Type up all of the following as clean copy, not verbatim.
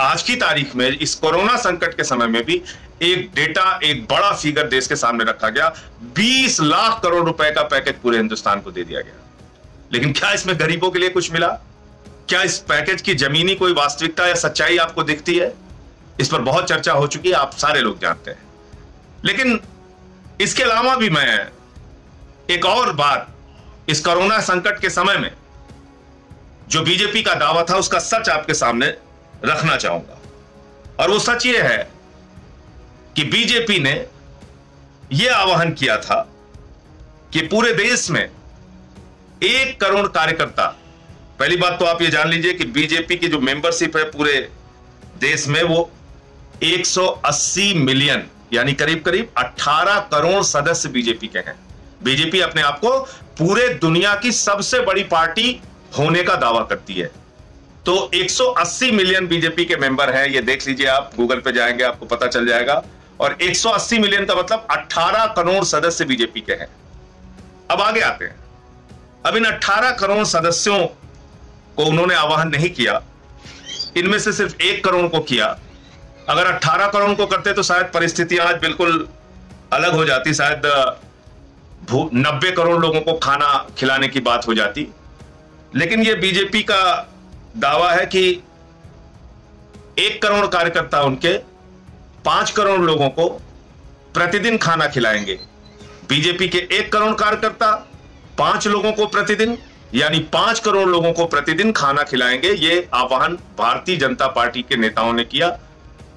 आज की तारीख में इस कोरोना संकट के समय में भी एक डेटा, एक बड़ा फिगर देश के सामने रखा गया। 20 लाख करोड़ रुपए का पैकेज पूरे हिंदुस्तान को दे दिया गया। लेकिन क्या इसमें गरीबों के लिए कुछ मिला? क्या इस पैकेज की जमीनी कोई वास्तविकता या सच्चाई आपको दिखती है? इस पर बहुत चर्चा हो चुकी है, आप सारे लोग जानते हैं। लेकिन इसके अलावा भी मैं एक और बात इस कोरोना संकट के समय में जो बीजेपी का दावा था उसका सच आपके सामने रखना चाहूंगा। और वो सच ये है कि बीजेपी ने यह आह्वान किया था कि पूरे देश में 1 करोड़ कार्यकर्ता, पहली बात तो आप ये जान लीजिए कि बीजेपी की जो मेंबरशिप है पूरे देश में वो 180 मिलियन यानी करीब करीब 18 करोड़ सदस्य बीजेपी के हैं। बीजेपी अपने आप को पूरे दुनिया की सबसे बड़ी पार्टी होने का दावा करती है। तो 180 मिलियन बीजेपी के मेंबर हैं, ये देख लीजिए, आप गूगल पे जाएंगे आपको पता चल जाएगा। और 180 मिलियन का मतलब 18 करोड़ सदस्य बीजेपी के हैं। अब आगे आते हैं। अब इन 18 करोड़ सदस्यों को उन्होंने आह्वान नहीं किया, इनमें से सिर्फ 1 करोड़ को किया। अगर 18 करोड़ को करते तो शायद परिस्थितियां आज बिल्कुल अलग हो जाती, शायद 90 करोड़ लोगों को खाना खिलाने की बात हो जाती। लेकिन यह बीजेपी का दावा है कि 1 करोड़ कार्यकर्ता उनके 5 करोड़ लोगों को प्रतिदिन खाना खिलाएंगे। बीजेपी के 1 करोड़ कार्यकर्ता 5 लोगों को प्रतिदिन यानी 5 करोड़ लोगों को प्रतिदिन खाना खिलाएंगे। ये आह्वान भारतीय जनता पार्टी के नेताओं ने किया।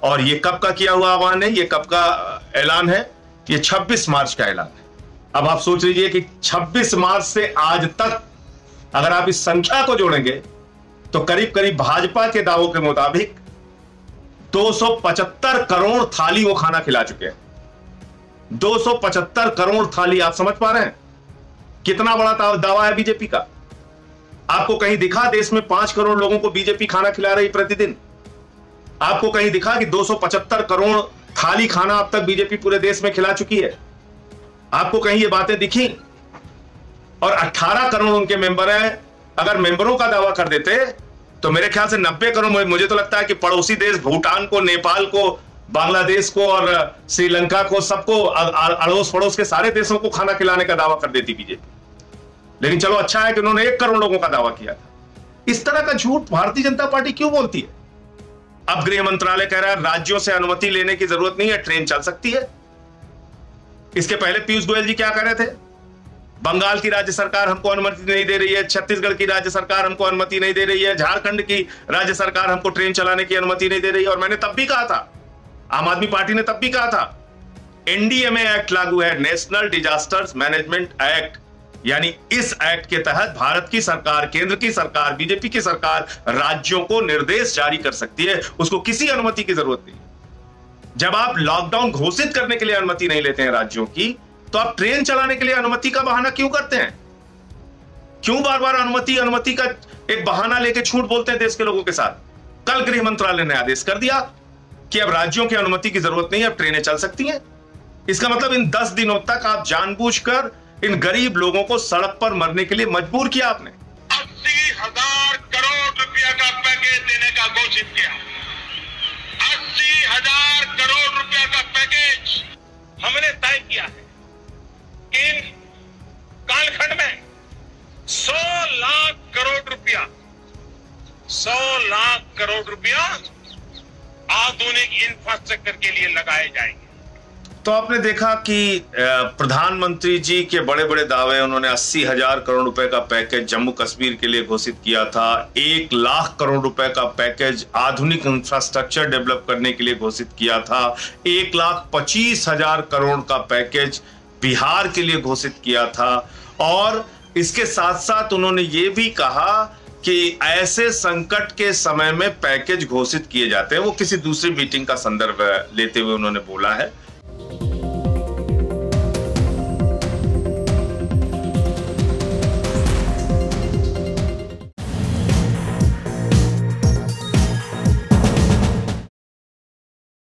और ये कब का किया हुआ आह्वान है, ये कब का ऐलान है? ये 26 मार्च का ऐलान है। अब आप सोच लीजिए कि 26 मार्च से आज तक अगर आप इस संख्या को जोड़ेंगे तो करीब करीब भाजपा के दावों के मुताबिक 275 करोड़ थाली वो खाना खिला चुके हैं। 275 करोड़ थाली, आप समझ पा रहे हैं कितना बड़ा दावा है बीजेपी का? आपको कहीं दिखा देश में 5 करोड़ लोगों को बीजेपी खाना खिला रही प्रतिदिन? आपको कहीं दिखा कि 275 करोड़ थाली खाना अब तक बीजेपी पूरे देश में खिला चुकी है? आपको कहीं ये बातें दिखी? और 18 करोड़ उनके मेंबर हैं। अगर मेंबरों का दावा कर देते तो मेरे ख्याल से 90 करोड़, मुझे तो लगता है कि पड़ोसी देश भूटान को, नेपाल को, बांग्लादेश को और श्रीलंका को, सबको, अड़ोस पड़ोस के सारे देशों को खाना खिलाने का दावा कर देती बीजेपी। लेकिन चलो अच्छा है कि उन्होंने 1 करोड़ लोगों का दावा किया था। इस तरह का झूठ भारतीय जनता पार्टी क्यों बोलती है? अब गृह मंत्रालय कह रहा है राज्यों से अनुमति लेने की जरूरत नहीं है, ट्रेन चल सकती है। इसके पहले पीयूष गोयल जी क्या कह रहे थे? बंगाल की राज्य सरकार हमको अनुमति नहीं दे रही है, छत्तीसगढ़ की राज्य सरकार हमको अनुमति नहीं दे रही है, झारखंड की राज्य सरकार हमको ट्रेन चलाने की अनुमति नहीं दे रही है। और मैंने तब भी कहा था, आम आदमी पार्टी ने तब भी कहा था, एनडीएमए एक्ट लागू है, नेशनल डिजास्टर्स मैनेजमेंट एक्ट, यानी इस एक्ट के तहत भारत की सरकार, केंद्र की सरकार, बीजेपी की सरकार राज्यों को निर्देश जारी कर सकती है, उसको किसी अनुमति की जरूरत नहीं। जब आप लॉकडाउन घोषित करने के लिए अनुमति नहीं लेते हैं राज्यों की, तो आप ट्रेन चलाने के लिए अनुमति का बहाना क्यों करते हैं? क्यों बार बार अनुमति का एक बहाना लेके झूठ बोलते हैं देश के लोगों के साथ? कल गृह मंत्रालय ने आदेश कर दिया कि अब राज्यों की अनुमति की जरूरत नहीं है, अब ट्रेनें चल सकती हैं। इसका मतलब इन 10 दिनों तक आप जानबूझकर इन गरीब लोगों को सड़क पर मरने के लिए मजबूर किया आपने। 80,000 करोड़ रुपया का पैकेज देने का घोषित किया। 80,000 करोड़ रुपया का पैकेज हमने तय किया है। इन कालखंड में 100 लाख करोड़ रुपया, 100 लाख करोड़ रुपया आधुनिक इंफ्रास्ट्रक्चर के लिए लगाए जाएंगे। तो आपने देखा कि प्रधानमंत्री जी के बड़े बड़े दावे, उन्होंने 80,000 करोड़ रुपए का पैकेज जम्मू कश्मीर के लिए घोषित किया था, 1 लाख करोड़ रुपए का पैकेज आधुनिक इंफ्रास्ट्रक्चर डेवलप करने के लिए घोषित किया था, 1,25,000 करोड़ का पैकेज बिहार के लिए घोषित किया था। और इसके साथ साथ उन्होंने ये भी कहा कि ऐसे संकट के समय में पैकेज घोषित किए जाते हैं। वो किसी दूसरी मीटिंग का संदर्भ लेते हुए उन्होंने बोला है।